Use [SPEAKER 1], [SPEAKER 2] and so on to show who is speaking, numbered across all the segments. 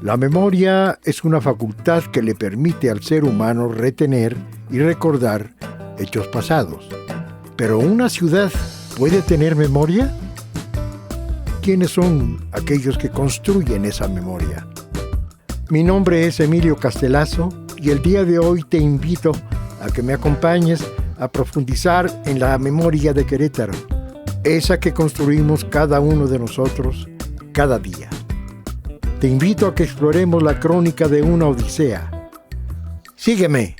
[SPEAKER 1] La memoria es una facultad que le permite al ser humano retener y recordar hechos pasados. ¿Pero una ciudad puede tener memoria? ¿Quiénes son aquellos que construyen esa memoria? Mi nombre es Emilio Castelazo y el día de hoy te invito a que me acompañes a profundizar en la memoria de Querétaro, esa que construimos cada uno de nosotros cada día. Te invito a que exploremos la crónica de una odisea. Sígueme.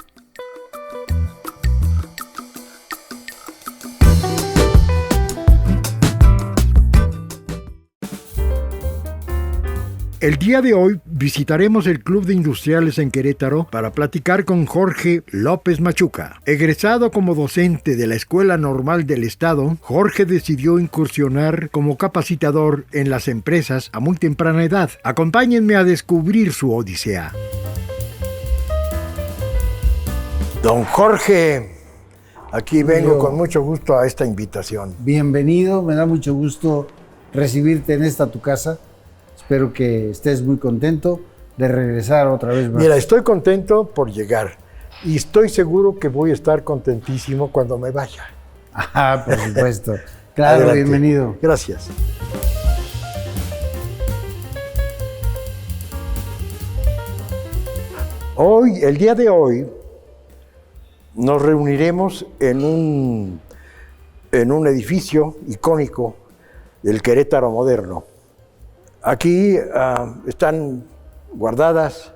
[SPEAKER 1] El día de hoy visitaremos el Club de Industriales en Querétaro para platicar con Jorge López Machuca. Egresado como docente de la Escuela Normal del Estado, Jorge decidió incursionar como capacitador en las empresas a muy temprana edad. Acompáñenme a descubrir su odisea. Don Jorge, aquí vengo con mucho gusto a esta invitación.
[SPEAKER 2] Bienvenido, me da mucho gusto recibirte en esta tu casa. Espero que estés muy contento de regresar otra vez más.
[SPEAKER 1] Mira, estoy contento por llegar y estoy seguro que voy a estar contentísimo cuando me vaya.
[SPEAKER 2] Ah, por supuesto. Claro, adelante. Bienvenido.
[SPEAKER 1] Gracias. Hoy, el día de hoy, nos reuniremos en un edificio icónico del Querétaro moderno. Aquí están guardadas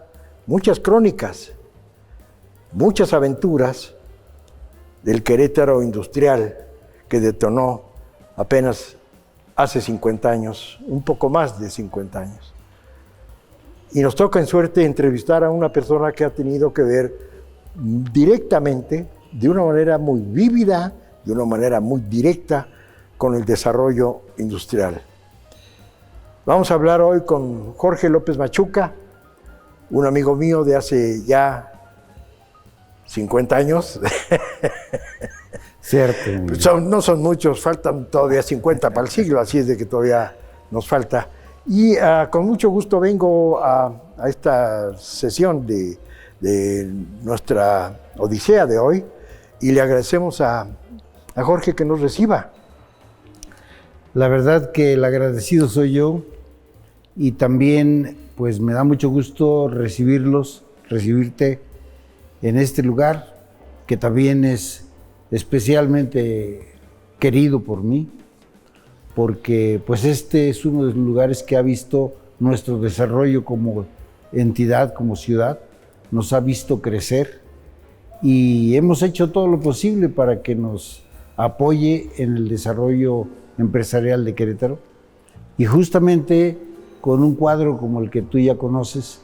[SPEAKER 1] muchas crónicas, muchas aventuras del Querétaro industrial que detonó apenas hace 50 años, un poco más de 50 años. Y nos toca en suerte entrevistar a una persona que ha tenido que ver directamente, de una manera muy vívida, de una manera muy directa, con el desarrollo industrial. Vamos a hablar hoy con Jorge López Machuca, un amigo mío de hace ya 50 años.
[SPEAKER 2] Cierto.
[SPEAKER 1] No son muchos, faltan todavía 50 para el siglo, así es de que todavía nos falta. Y con mucho gusto vengo a esta sesión de nuestra odisea de hoy y le agradecemos a Jorge que nos reciba.
[SPEAKER 2] La verdad que el agradecido soy yo y también pues me da mucho gusto recibirte en este lugar que también es especialmente querido por mí, porque pues este es uno de los lugares que ha visto nuestro desarrollo como entidad, como ciudad, nos ha visto crecer y hemos hecho todo lo posible para que nos apoye en el desarrollo empresarial de Querétaro y justamente con un cuadro como el que tú ya conoces,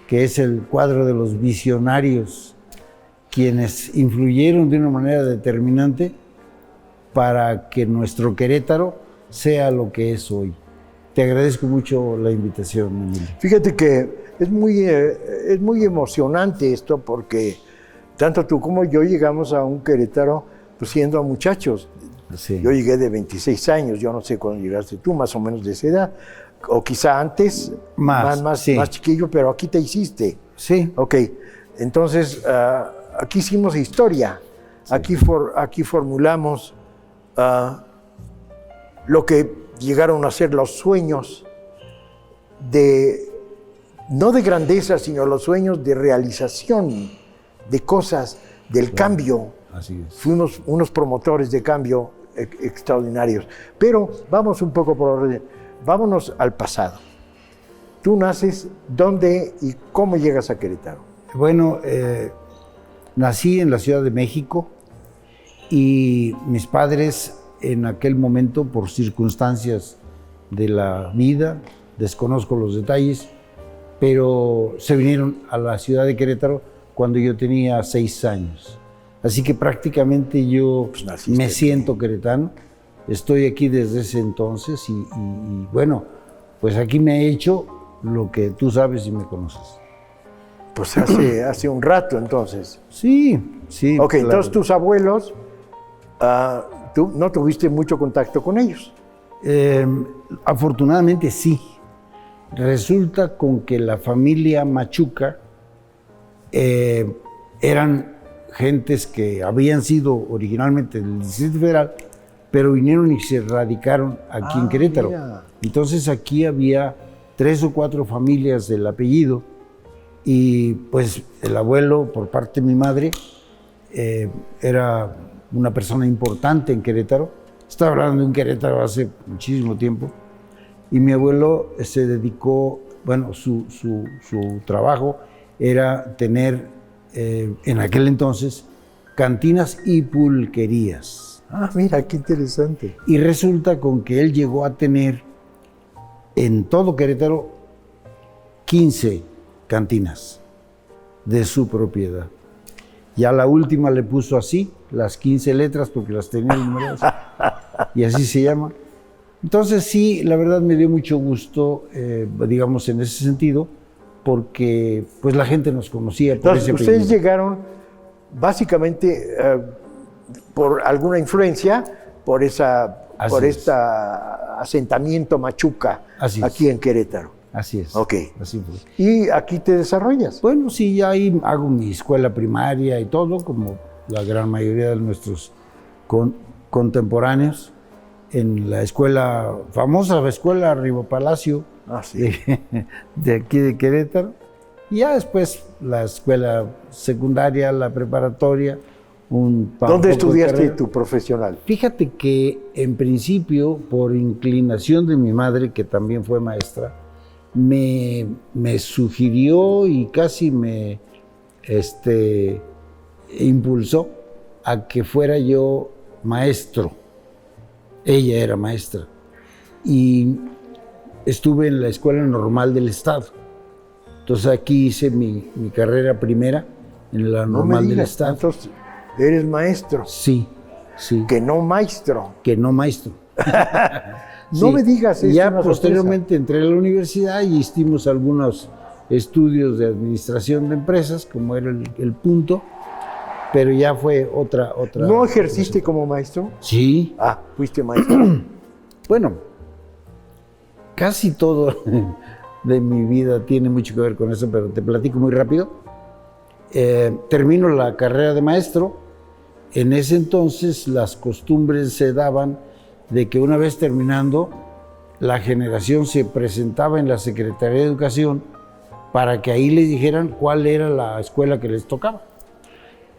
[SPEAKER 2] que es el cuadro de los visionarios, quienes influyeron de una manera determinante para que nuestro Querétaro sea lo que es hoy. Te agradezco mucho la invitación, Emilio.
[SPEAKER 1] Fíjate que es muy emocionante esto porque tanto tú como yo llegamos a un Querétaro pues, siendo muchachos.
[SPEAKER 2] Sí.
[SPEAKER 1] Yo llegué de 26 años, yo no sé cuándo llegaste tú, más o menos de esa edad, o quizá antes, más chiquillo, pero aquí te hiciste.
[SPEAKER 2] Sí.
[SPEAKER 1] Ok, entonces aquí hicimos historia, sí. Aquí formulamos lo que llegaron a ser los sueños no de grandeza, sino los sueños de realización de cosas, del cambio.
[SPEAKER 2] Así es.
[SPEAKER 1] Fuimos unos promotores de cambio extraordinarios. Pero vamos un poco por orden. Vámonos al pasado. Tú naces, ¿dónde y cómo llegas a Querétaro?
[SPEAKER 2] Bueno, nací en la Ciudad de México y mis padres en aquel momento, por circunstancias de la vida, desconozco los detalles, pero se vinieron a la ciudad de Querétaro cuando yo tenía 6 años. Así que prácticamente yo me siento queretano, estoy aquí desde ese entonces y bueno, pues aquí me he hecho lo que tú sabes y me conoces.
[SPEAKER 1] Pues hace un rato entonces.
[SPEAKER 2] Sí, sí.
[SPEAKER 1] Ok,
[SPEAKER 2] claro.
[SPEAKER 1] Entonces tus abuelos, tú no tuviste mucho contacto con ellos.
[SPEAKER 2] Afortunadamente sí. Resulta con que la familia Machuca eran gentes que habían sido originalmente del Distrito Federal, pero vinieron y se radicaron aquí en Querétaro.
[SPEAKER 1] Mira.
[SPEAKER 2] Entonces aquí había 3 o 4 familias del apellido y pues el abuelo, por parte de mi madre, era una persona importante en Querétaro. Estaba hablando de un Querétaro hace muchísimo tiempo. Y mi abuelo se dedicó, bueno, su trabajo era tener en aquel entonces cantinas y pulquerías.
[SPEAKER 1] Ah, mira, qué interesante.
[SPEAKER 2] Y resulta con que él llegó a tener en todo Querétaro 15 cantinas de su propiedad. Ya la última le puso así, las 15 letras, porque las tenía numeradas, y así se llama. Entonces sí, la verdad me dio mucho gusto, digamos, en ese sentido, porque pues la gente nos conocía por
[SPEAKER 1] Entonces,
[SPEAKER 2] ese
[SPEAKER 1] ustedes
[SPEAKER 2] apellido.
[SPEAKER 1] llegaron básicamente por alguna influencia, por este asentamiento Machuca
[SPEAKER 2] Así es.
[SPEAKER 1] aquí en Querétaro.
[SPEAKER 2] Así es.
[SPEAKER 1] Ok.
[SPEAKER 2] Así fue.
[SPEAKER 1] Y aquí te desarrollas.
[SPEAKER 2] Bueno, sí, ya ahí hago mi escuela primaria y todo, como la gran mayoría de nuestros contemporáneos, en la escuela, famosa escuela Rivo Palacio,
[SPEAKER 1] Sí.
[SPEAKER 2] de aquí de Querétaro. Y ya después la escuela secundaria, la preparatoria.
[SPEAKER 1] ¿Dónde
[SPEAKER 2] poco de
[SPEAKER 1] estudiaste
[SPEAKER 2] carrera.
[SPEAKER 1] tu profesional?
[SPEAKER 2] Fíjate que en principio, por inclinación de mi madre, que también fue maestra, me sugirió y casi me impulsó a que fuera yo maestro. Ella era maestra. Y estuve en la Escuela Normal del Estado. Entonces aquí hice mi carrera primera en la
[SPEAKER 1] No me
[SPEAKER 2] Normal del
[SPEAKER 1] digas,
[SPEAKER 2] Estado.
[SPEAKER 1] entonces eres maestro,
[SPEAKER 2] Sí, sí.
[SPEAKER 1] que no maestro.
[SPEAKER 2] Que no maestro.
[SPEAKER 1] No
[SPEAKER 2] Sí.
[SPEAKER 1] me digas eso.
[SPEAKER 2] Ya posteriormente entré a la universidad y hicimos algunos estudios de administración de empresas, como era el punto, pero ya fue otra.
[SPEAKER 1] ¿No ejerciste como maestro?
[SPEAKER 2] Sí.
[SPEAKER 1] Ah, fuiste maestro.
[SPEAKER 2] Bueno, casi todo de mi vida tiene mucho que ver con eso, pero te platico muy rápido. Termino la carrera de maestro. En ese entonces las costumbres se daban de que una vez terminando, la generación se presentaba en la Secretaría de Educación para que ahí les dijeran cuál era la escuela que les tocaba.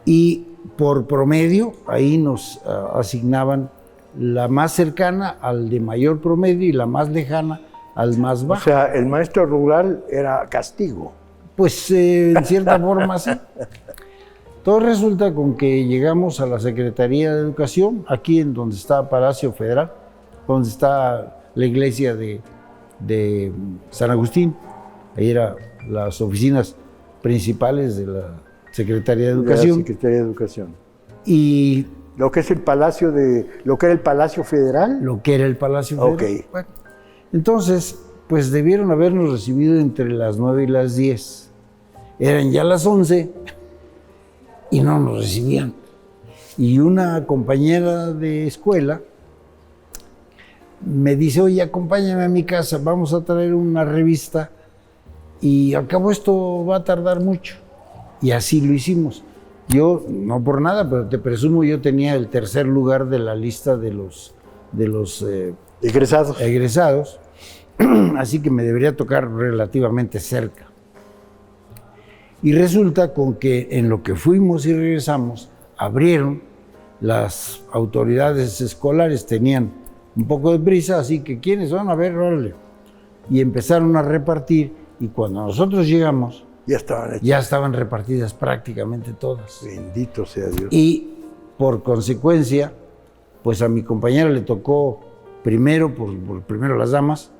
[SPEAKER 2] Y por promedio, ahí nos asignaban la más cercana al de mayor promedio y la más lejana al más
[SPEAKER 1] O
[SPEAKER 2] bajo.
[SPEAKER 1] sea, el maestro rural era castigo.
[SPEAKER 2] Pues en cierta forma sí. Todo resulta con que llegamos a la Secretaría de Educación, aquí en donde está Palacio Federal, donde está la iglesia de San Agustín. Ahí eran las oficinas principales de la Secretaría de
[SPEAKER 1] De la
[SPEAKER 2] Educación.
[SPEAKER 1] Secretaría de Educación.
[SPEAKER 2] Y
[SPEAKER 1] Lo que es el Palacio lo que era el Palacio Federal.
[SPEAKER 2] lo que era el Palacio Federal.
[SPEAKER 1] Ok.
[SPEAKER 2] Bueno, entonces, pues debieron habernos recibido entre las 9 y las 10. Eran ya las 11 y no nos recibían. Y una compañera de escuela me dice, oye, acompáñame a mi casa, vamos a traer una revista y al cabo esto va a tardar mucho. Y así lo hicimos. Yo, no por nada, pero te presumo, yo tenía el tercer lugar de la lista de los
[SPEAKER 1] Egresados.
[SPEAKER 2] egresados, así que me debería tocar relativamente cerca. Y resulta con que en lo que fuimos y regresamos, abrieron, las autoridades escolares tenían un poco de prisa, así que ¿quiénes son? A ver, órale. Y empezaron a repartir, y cuando nosotros llegamos,
[SPEAKER 1] Ya estaban hechos.
[SPEAKER 2] ya estaban repartidas prácticamente todas.
[SPEAKER 1] Bendito sea Dios.
[SPEAKER 2] Y por consecuencia, pues a mi compañera le tocó primero, primero las damas,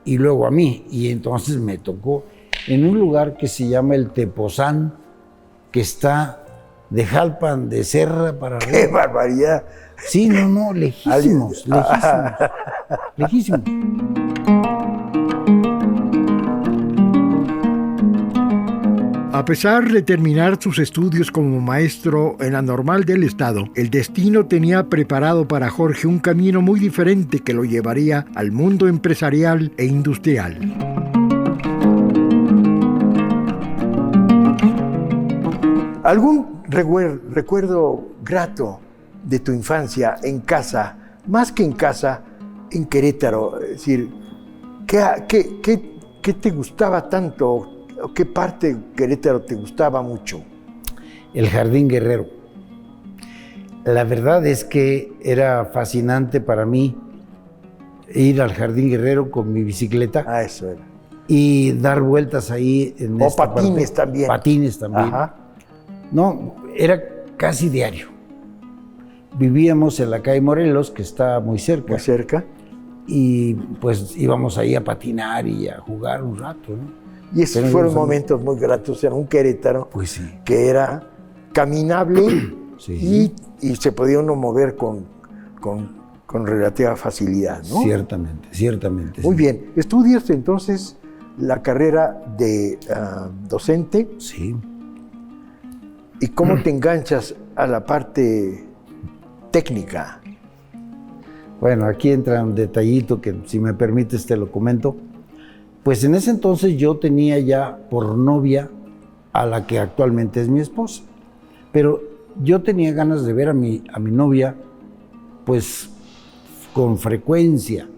[SPEAKER 2] y luego a mí. Y entonces me tocó en un lugar que se llama el Tepozán, que está de Jalpan, de Serra para
[SPEAKER 1] ¡Qué
[SPEAKER 2] arriba.
[SPEAKER 1] barbaridad!
[SPEAKER 2] Sí, no, lejísimos, lejísimos.
[SPEAKER 3] A pesar de terminar sus estudios como maestro en la Normal del Estado, el destino tenía preparado para Jorge un camino muy diferente que lo llevaría al mundo empresarial e industrial.
[SPEAKER 1] ¿Algún recuerdo grato de tu infancia en casa, más que en casa, en Querétaro? Es decir, ¿qué te gustaba tanto? ¿O qué parte de Querétaro te gustaba mucho?
[SPEAKER 2] El Jardín Guerrero. La verdad es que era fascinante para mí ir al Jardín Guerrero con mi bicicleta.
[SPEAKER 1] Ah, eso era.
[SPEAKER 2] Y dar vueltas ahí en
[SPEAKER 1] O patines también.
[SPEAKER 2] Patines también.
[SPEAKER 1] Ajá.
[SPEAKER 2] No, era casi diario. Vivíamos en la calle Morelos, que está muy cerca.
[SPEAKER 1] Muy cerca.
[SPEAKER 2] Y pues íbamos ahí a patinar y a jugar un rato, ¿no?
[SPEAKER 1] Y esos fueron momentos muy gratos en un Querétaro,
[SPEAKER 2] pues sí,
[SPEAKER 1] que era caminable
[SPEAKER 2] sí.
[SPEAKER 1] y se podía uno mover con relativa facilidad, ¿no?
[SPEAKER 2] Ciertamente, ciertamente.
[SPEAKER 1] Muy
[SPEAKER 2] sí.
[SPEAKER 1] bien. ¿Estudias entonces la carrera de docente?
[SPEAKER 2] Sí.
[SPEAKER 1] ¿Y cómo te enganchas a la parte técnica?
[SPEAKER 2] Bueno, aquí entra un detallito que, si me permites, te lo comento. Pues en ese entonces yo tenía ya por novia a la que actualmente es mi esposa. Pero yo tenía ganas de ver a mi novia, pues, con frecuencia.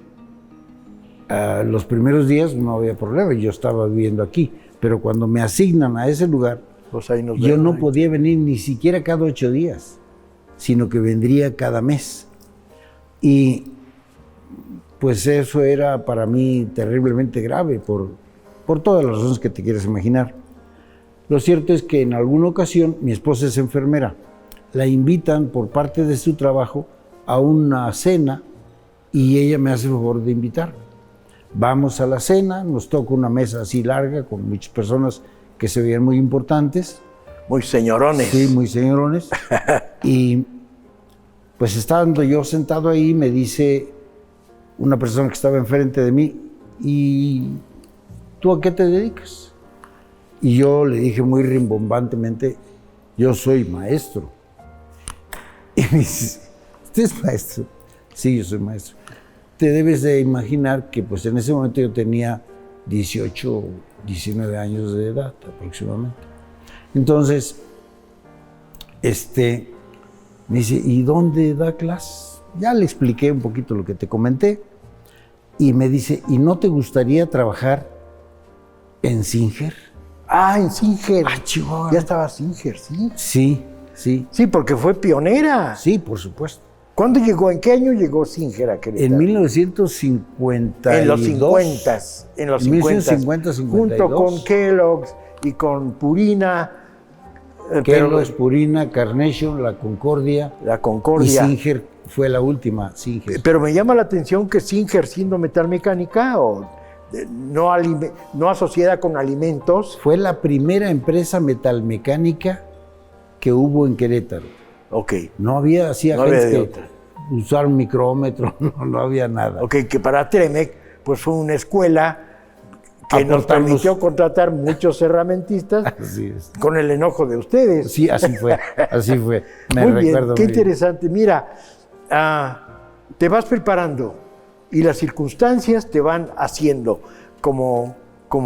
[SPEAKER 2] Los primeros días no había problema, yo estaba viviendo aquí. Pero cuando me asignan a ese lugar,
[SPEAKER 1] Pues ahí nos
[SPEAKER 2] yo
[SPEAKER 1] vemos,
[SPEAKER 2] no
[SPEAKER 1] ahí.
[SPEAKER 2] podía venir ni siquiera cada 8 días, sino que vendría cada mes. Y pues eso era para mí terriblemente grave por todas las razones que te quieras imaginar. Lo cierto es que en alguna ocasión, mi esposa es enfermera, la invitan por parte de su trabajo a una cena y ella me hace el favor de invitarme. Vamos a la cena, nos toca una mesa así larga con muchas personas que se veían muy importantes.
[SPEAKER 1] Muy señorones.
[SPEAKER 2] Sí, muy señorones. Y pues estando yo sentado ahí, me dice una persona que estaba enfrente de mí: ¿y tú a qué te dedicas? Y yo le dije muy rimbombantemente: yo soy maestro. Y me dice: ¿usted es maestro? Sí, yo soy maestro. Te debes de imaginar que pues en ese momento yo tenía 18, 19 años de edad aproximadamente. Entonces, me dice: ¿y dónde da clases? Ya le expliqué un poquito lo que te comenté. Y me dice: ¿y no te gustaría trabajar en Singer?
[SPEAKER 1] Ah, en Singer.
[SPEAKER 2] Ah, Chihuahua.
[SPEAKER 1] Ya estaba Singer, sí.
[SPEAKER 2] Sí, sí,
[SPEAKER 1] Sí, porque fue pionera.
[SPEAKER 2] sí, por supuesto.
[SPEAKER 1] ¿Cuándo llegó? ¿En qué año llegó Singer a Querétaro?
[SPEAKER 2] En 1952.
[SPEAKER 1] En los 50. En los
[SPEAKER 2] 1950,
[SPEAKER 1] 50. Junto con Kellogg's y con Purina.
[SPEAKER 2] Kellogg's, Purina, Carnation, La Concordia.
[SPEAKER 1] La Concordia.
[SPEAKER 2] Y Singer fue la última, Singer.
[SPEAKER 1] Pero me llama la atención que Singer, siendo metalmecánica o no asociada con alimentos.
[SPEAKER 2] Fue la primera empresa metalmecánica que hubo en Querétaro.
[SPEAKER 1] Ok.
[SPEAKER 2] No había, hacía
[SPEAKER 1] No había
[SPEAKER 2] gente
[SPEAKER 1] de
[SPEAKER 2] que
[SPEAKER 1] otra.
[SPEAKER 2] usar un micrómetro, no había nada.
[SPEAKER 1] Ok, que para Tremec pues fue una escuela que nos
[SPEAKER 2] Aportamos.
[SPEAKER 1] permitió contratar muchos herramentistas
[SPEAKER 2] Así es.
[SPEAKER 1] con el enojo de ustedes.
[SPEAKER 2] Sí, así fue, así fue. Me
[SPEAKER 1] Muy bien,
[SPEAKER 2] recuerdo
[SPEAKER 1] qué
[SPEAKER 2] muy bien.
[SPEAKER 1] interesante. Mira, te vas preparando y las circunstancias te van haciendo, como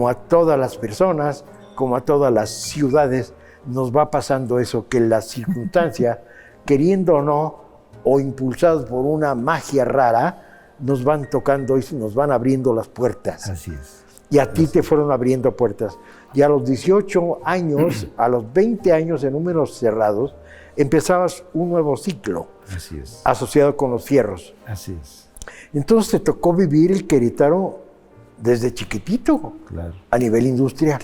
[SPEAKER 1] a todas las personas, como a todas las ciudades, nos va pasando eso, que la circunstancia, queriendo o no, o impulsados por una magia rara, nos van tocando y nos van abriendo las puertas.
[SPEAKER 2] Así es.
[SPEAKER 1] Y a ti te fueron abriendo puertas. Y a los 18 años, a los 20 años en números cerrados, empezabas un nuevo ciclo
[SPEAKER 2] Así es.
[SPEAKER 1] asociado con los fierros.
[SPEAKER 2] Así es.
[SPEAKER 1] Entonces te tocó vivir el Querétaro desde chiquitito,
[SPEAKER 2] Claro.
[SPEAKER 1] a nivel industrial,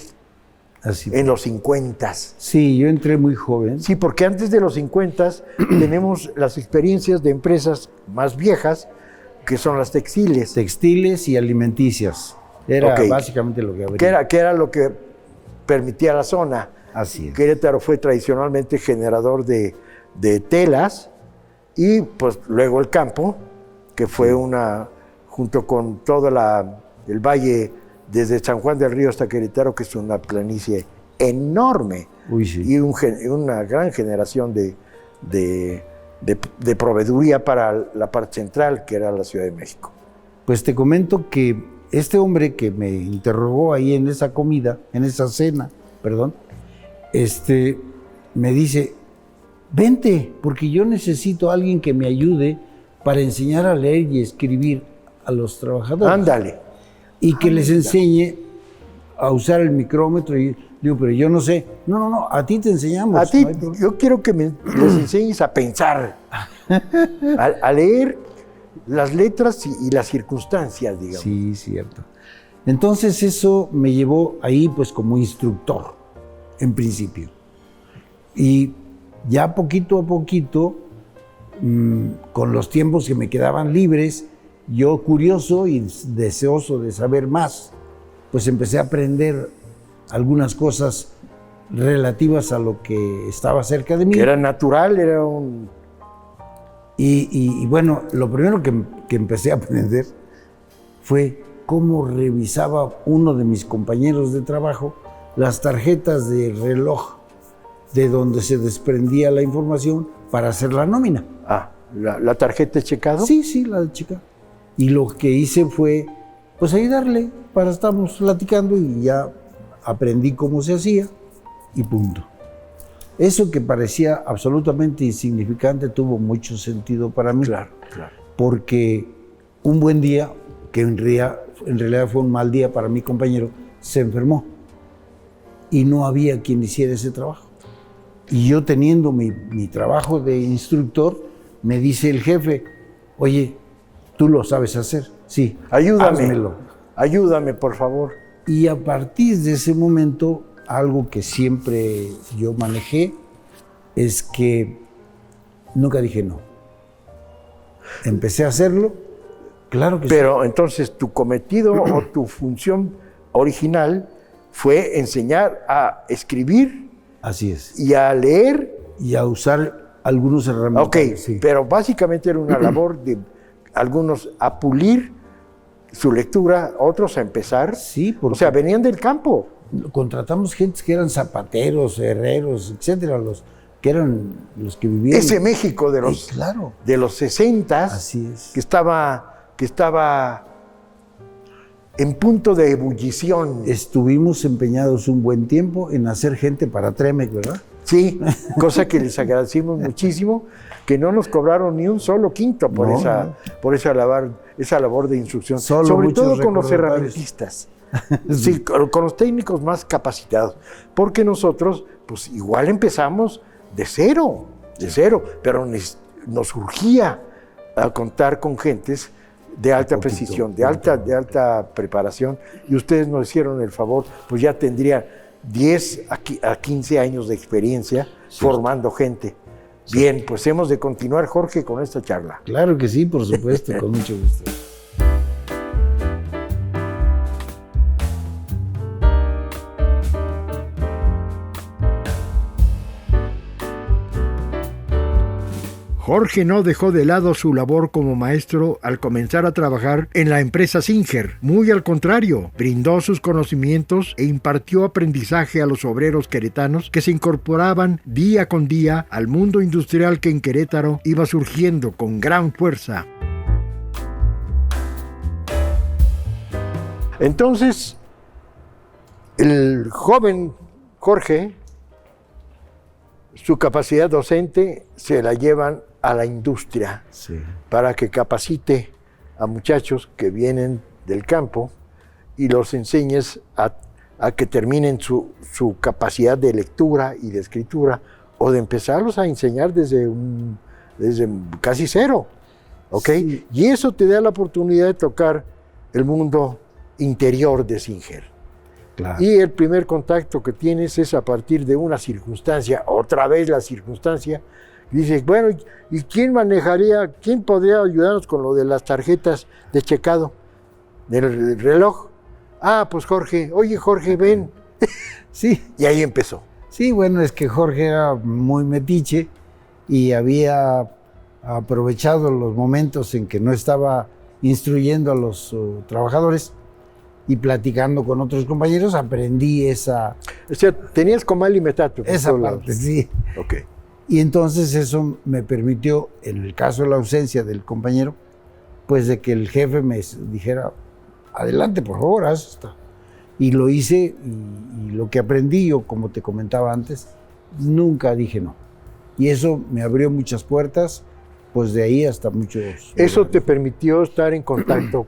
[SPEAKER 2] Así
[SPEAKER 1] en los 50s.
[SPEAKER 2] Sí, yo entré muy joven.
[SPEAKER 1] Sí, porque antes de los 50s tenemos las experiencias de empresas más viejas, que son las textiles.
[SPEAKER 2] Textiles y alimenticias. Era
[SPEAKER 1] Ok.
[SPEAKER 2] básicamente lo que habría.
[SPEAKER 1] Que era lo que permitía la zona.
[SPEAKER 2] Así es.
[SPEAKER 1] Querétaro fue tradicionalmente generador de telas y pues luego el campo, que fue junto con todo el valle desde San Juan del Río hasta Querétaro, que es una planicie enorme.
[SPEAKER 2] Uy, sí.
[SPEAKER 1] Y una gran generación de proveeduría para la parte central, que era la Ciudad de México.
[SPEAKER 2] Pues te comento que este hombre que me interrogó ahí en esa comida, en esa cena, perdón, me dice, vente, porque yo necesito a alguien que me ayude para enseñar a leer y escribir a los trabajadores.
[SPEAKER 1] Ándale.
[SPEAKER 2] Y que les enseñe a usar el micrómetro. Y digo, pero yo no sé. No, a ti te enseñamos.
[SPEAKER 1] A ti,
[SPEAKER 2] No hay problema.
[SPEAKER 1] yo quiero que les enseñes a pensar, a leer las letras y las circunstancias, digamos.
[SPEAKER 2] Sí, cierto. Entonces eso me llevó ahí pues como instructor, en principio. Y ya poquito a poquito, con los tiempos que me quedaban libres, yo curioso y deseoso de saber más, pues empecé a aprender algunas cosas relativas a lo que estaba cerca de mí.
[SPEAKER 1] Que era natural, era un...
[SPEAKER 2] Y bueno, lo primero que empecé a aprender fue cómo revisaba uno de mis compañeros de trabajo las tarjetas de reloj de donde se desprendía la información para hacer la nómina.
[SPEAKER 1] Ah, ¿la tarjeta de checado?
[SPEAKER 2] Sí, la de chica. Y lo que hice fue, pues ayudarle, para estarnos platicando y ya aprendí cómo se hacía y punto. Eso que parecía absolutamente insignificante tuvo mucho sentido para mí.
[SPEAKER 1] Claro.
[SPEAKER 2] Porque un buen día, que en realidad fue un mal día para mi compañero, se enfermó y no había quien hiciera ese trabajo. Y yo teniendo mi trabajo de instructor, me dice el jefe, oye, ¿tú lo sabes hacer? Sí, házmelo.
[SPEAKER 1] Ayúdame, por favor.
[SPEAKER 2] Y a partir de ese momento, algo que siempre yo manejé es que nunca dije no. Empecé a hacerlo, claro que sí.
[SPEAKER 1] Pero entonces tu cometido o tu función original fue enseñar a escribir.
[SPEAKER 2] Así es.
[SPEAKER 1] Y a leer.
[SPEAKER 2] Y a usar algunos herramientas.
[SPEAKER 1] Ok, sí. Pero básicamente era una labor de algunos a pulir su lectura, otros a empezar.
[SPEAKER 2] Sí, porque
[SPEAKER 1] o sea, venían del campo.
[SPEAKER 2] Contratamos gente que eran zapateros, herreros, etcétera, que eran los que vivían.
[SPEAKER 1] Ese México de los,
[SPEAKER 2] claro,
[SPEAKER 1] de los 60s,
[SPEAKER 2] así es,
[SPEAKER 1] que estaba en punto de ebullición.
[SPEAKER 2] Estuvimos empeñados un buen tiempo en hacer gente para Tremec, ¿verdad?
[SPEAKER 1] Sí, cosa que les agradecimos muchísimo, que no nos cobraron ni un solo quinto por esa labor de instrucción. Sobre todo con los herramientistas. Sí, con los técnicos más capacitados. Porque nosotros, pues igual empezamos de cero, pero nos urgía a contar con gentes de alta precisión, de alta preparación, y ustedes nos hicieron el favor, pues ya tendría 10 a 15 años de experiencia formando gente. Sí. Bien, pues hemos de continuar, Jorge, con esta charla.
[SPEAKER 2] Claro que sí, por supuesto, con mucho gusto.
[SPEAKER 3] Jorge no dejó de lado su labor como maestro al comenzar a trabajar en la empresa Singer. Muy al contrario, brindó sus conocimientos e impartió aprendizaje a los obreros queretanos que se incorporaban día con día al mundo industrial que en Querétaro iba surgiendo con gran fuerza.
[SPEAKER 1] Entonces, el joven Jorge, su capacidad docente se la llevan a la industria, sí, para que capacite a muchachos que vienen del campo y los enseñes a que terminen su capacidad de lectura y de escritura, o de empezarlos a enseñar desde casi cero, ¿ok? Sí. Y eso te da la oportunidad de tocar el mundo interior de Singer. Claro. Y el primer contacto que tienes es a partir de una circunstancia, otra vez la circunstancia. Dices, bueno, ¿y quién podría ayudarnos con lo de las tarjetas de checado del reloj? Ah, pues Jorge, oye Jorge, ven. Sí. Y ahí empezó.
[SPEAKER 2] Sí, bueno, es que Jorge era muy metiche y había aprovechado los momentos en que no estaba instruyendo a los trabajadores, y platicando con otros compañeros aprendí esa...
[SPEAKER 1] O sea, tenías comal y metato.
[SPEAKER 2] Esa parte, sí.
[SPEAKER 1] Ok.
[SPEAKER 2] Y entonces eso me permitió, en el caso de la ausencia del compañero, pues de que el jefe me dijera, adelante, por favor, haz esto. Y lo hice, y lo que aprendí, yo como te comentaba antes, nunca dije no. Y eso me abrió muchas puertas, pues de ahí hasta muchos.
[SPEAKER 1] Eso
[SPEAKER 2] lugares.
[SPEAKER 1] te permitió estar en contacto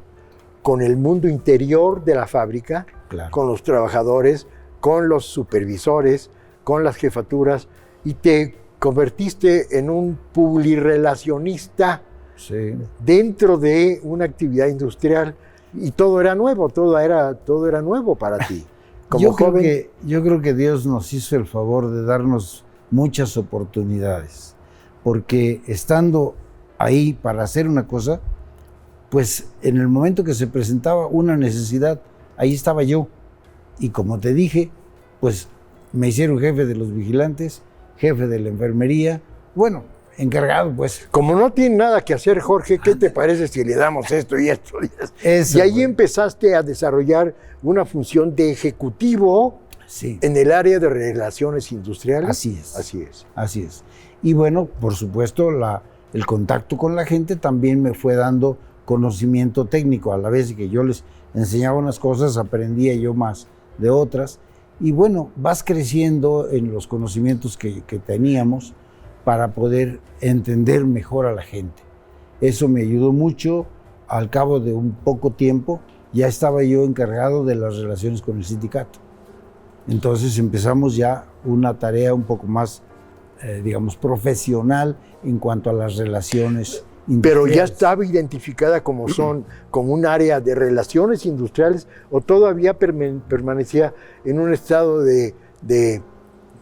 [SPEAKER 1] con el mundo interior de la fábrica,
[SPEAKER 2] Claro.
[SPEAKER 1] con los trabajadores, con los supervisores, con las jefaturas, y te convertiste en un publirelacionista
[SPEAKER 2] Sí.
[SPEAKER 1] dentro de una actividad industrial, y todo era nuevo, todo era nuevo para ti. Como
[SPEAKER 2] Yo creo
[SPEAKER 1] joven,
[SPEAKER 2] que Dios nos hizo el favor de darnos muchas oportunidades, porque estando ahí para hacer una cosa, pues en el momento que se presentaba una necesidad, ahí estaba yo. Y como te dije, pues me hicieron jefe de los vigilantes, jefe de la enfermería, bueno, encargado pues.
[SPEAKER 1] como no tiene nada que hacer, Jorge, ¿qué te parece si le damos esto y esto y esto?
[SPEAKER 2] Eso,
[SPEAKER 1] Y ahí
[SPEAKER 2] güey.
[SPEAKER 1] empezaste a desarrollar una función de ejecutivo
[SPEAKER 2] Sí.
[SPEAKER 1] en el área de relaciones industriales.
[SPEAKER 2] Así es.
[SPEAKER 1] Así es.
[SPEAKER 2] Así es. Y bueno, por supuesto, el contacto con la gente también me fue dando conocimiento técnico. A la vez que yo les enseñaba unas cosas, aprendía yo más de otras. Y bueno, vas creciendo en los conocimientos que teníamos para poder entender mejor a la gente. Eso me ayudó mucho. Al cabo de un poco tiempo, ya estaba yo encargado de las relaciones con el sindicato. Entonces empezamos ya una tarea un poco más, digamos, profesional en cuanto a las relaciones
[SPEAKER 1] Pero ya
[SPEAKER 2] industriales.
[SPEAKER 1] estaba identificada como un área de relaciones industriales, o todavía permanecía en un estado de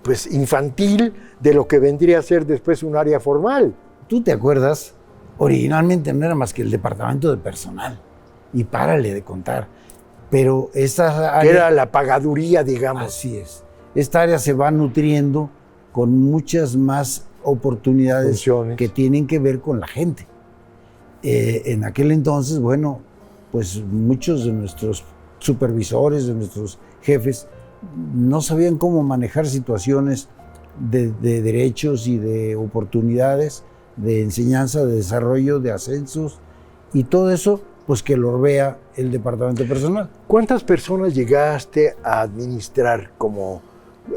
[SPEAKER 1] pues infantil de lo que vendría a ser después un área formal.
[SPEAKER 2] ¿Tú te acuerdas? Originalmente no era más que el departamento de personal. Y párale de contar. Pero esta
[SPEAKER 1] Que
[SPEAKER 2] área...
[SPEAKER 1] era la pagaduría, digamos.
[SPEAKER 2] Así es. Esta área se va nutriendo con muchas más oportunidades
[SPEAKER 1] Funciones.
[SPEAKER 2] que tienen que ver con la gente. En aquel entonces, bueno, pues muchos de nuestros supervisores, de nuestros jefes, no sabían cómo manejar situaciones de derechos y de oportunidades, de enseñanza, de desarrollo, de ascensos, y todo eso, pues que lo vea el departamento de personal.
[SPEAKER 1] ¿Cuántas personas llegaste a administrar como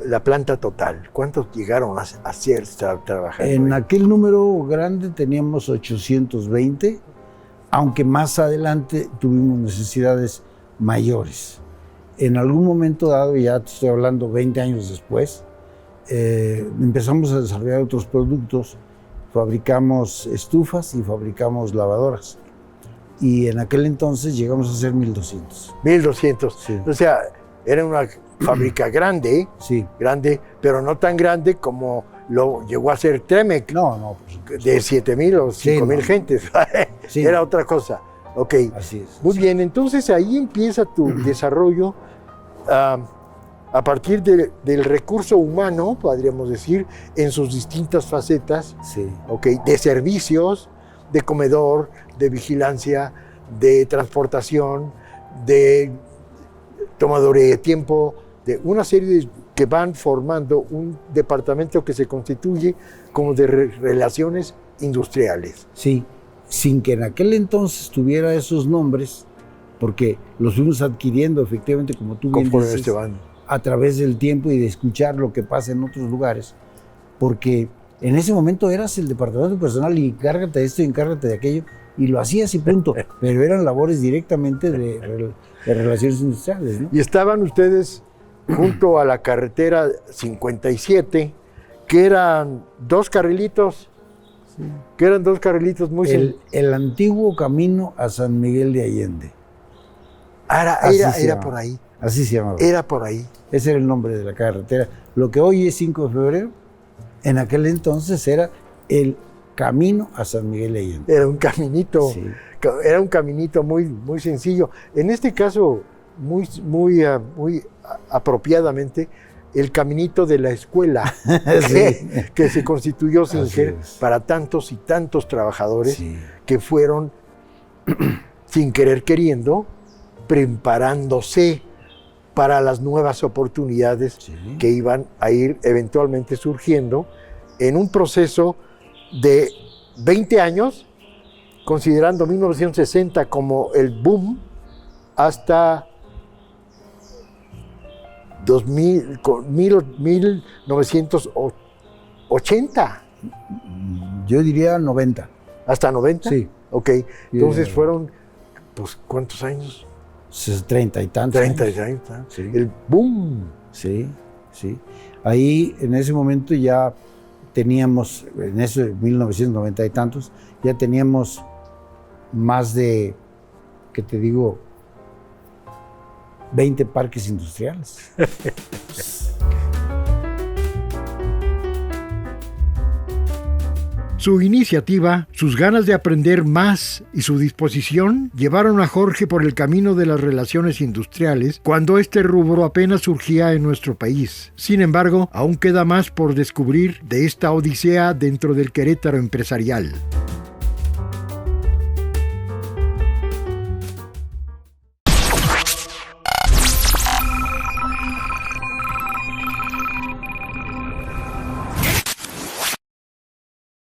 [SPEAKER 1] la planta total? ¿Cuántos llegaron a hacer trabajar?
[SPEAKER 2] En aquel número grande teníamos 820, aunque más adelante tuvimos necesidades mayores. En algún momento dado, ya te estoy hablando 20 años después, empezamos a desarrollar otros productos. Fabricamos estufas y fabricamos lavadoras. Y en aquel entonces llegamos a ser 1,200.
[SPEAKER 1] 1,200.
[SPEAKER 2] Sí.
[SPEAKER 1] O sea, era una fábrica grande,
[SPEAKER 2] Sí.
[SPEAKER 1] pero no tan grande como lo llegó a ser Tremec,
[SPEAKER 2] No, por supuesto.
[SPEAKER 1] de 7,000 o 5,000
[SPEAKER 2] no.
[SPEAKER 1] gentes.
[SPEAKER 2] Sí.
[SPEAKER 1] Era otra cosa. Ok.
[SPEAKER 2] Así es.
[SPEAKER 1] Muy bien, entonces ahí empieza tu desarrollo a partir del recurso humano, podríamos decir, en sus distintas facetas,
[SPEAKER 2] Sí.
[SPEAKER 1] ¿ok? De servicios, de comedor, de vigilancia, de transportación, de tomadores de tiempo, de una serie que van formando un departamento que se constituye como de relaciones industriales.
[SPEAKER 2] Sí, sin que en aquel entonces tuviera esos nombres, porque los fuimos adquiriendo efectivamente, como tú bien
[SPEAKER 1] Conforme
[SPEAKER 2] dices,
[SPEAKER 1] se van.
[SPEAKER 2] a través del tiempo y de escuchar lo que pasa en otros lugares, porque en ese momento eras el departamento personal y encárgate de esto y encárgate de aquello, y lo hacías y punto, pero eran labores directamente de relaciones industriales, ¿no?
[SPEAKER 1] Y estaban ustedes junto a la carretera 57, que eran dos carrilitos, muy
[SPEAKER 2] El antiguo camino a San Miguel de Allende. Así se
[SPEAKER 1] era
[SPEAKER 2] llama.
[SPEAKER 1] por ahí,
[SPEAKER 2] Así se llamaba.
[SPEAKER 1] era por ahí.
[SPEAKER 2] Ese era el nombre de la carretera. Lo que hoy es 5 de febrero, en aquel entonces era el camino a San Miguel de Allende.
[SPEAKER 1] Era un caminito,
[SPEAKER 2] Sí.
[SPEAKER 1] era un caminito muy, muy sencillo. En este caso, muy apropiadamente, el caminito de la escuela que se constituyó Singer para tantos y tantos trabajadores
[SPEAKER 2] Sí.
[SPEAKER 1] que fueron, sin querer queriendo, preparándose para las nuevas oportunidades
[SPEAKER 2] Sí.
[SPEAKER 1] que iban a ir eventualmente surgiendo en un proceso de 20 años, considerando 1960 como el boom, hasta 1980.
[SPEAKER 2] Yo diría 90.
[SPEAKER 1] ¿Hasta 90?
[SPEAKER 2] Sí.
[SPEAKER 1] Ok, entonces fueron, pues, ¿cuántos años?
[SPEAKER 2] 30 y tantos.
[SPEAKER 1] 30
[SPEAKER 2] años.
[SPEAKER 1] años.
[SPEAKER 2] Sí.
[SPEAKER 1] El boom.
[SPEAKER 2] Sí, sí. Ahí, en ese momento ya teníamos, en eso de 1990 y tantos, ya teníamos más de, ¿qué te digo? 20 parques industriales.
[SPEAKER 3] Su iniciativa, sus ganas de aprender más y su disposición llevaron a Jorge por el camino de las relaciones industriales cuando este rubro apenas surgía en nuestro país. Sin embargo, aún queda más por descubrir de esta odisea dentro del Querétaro empresarial.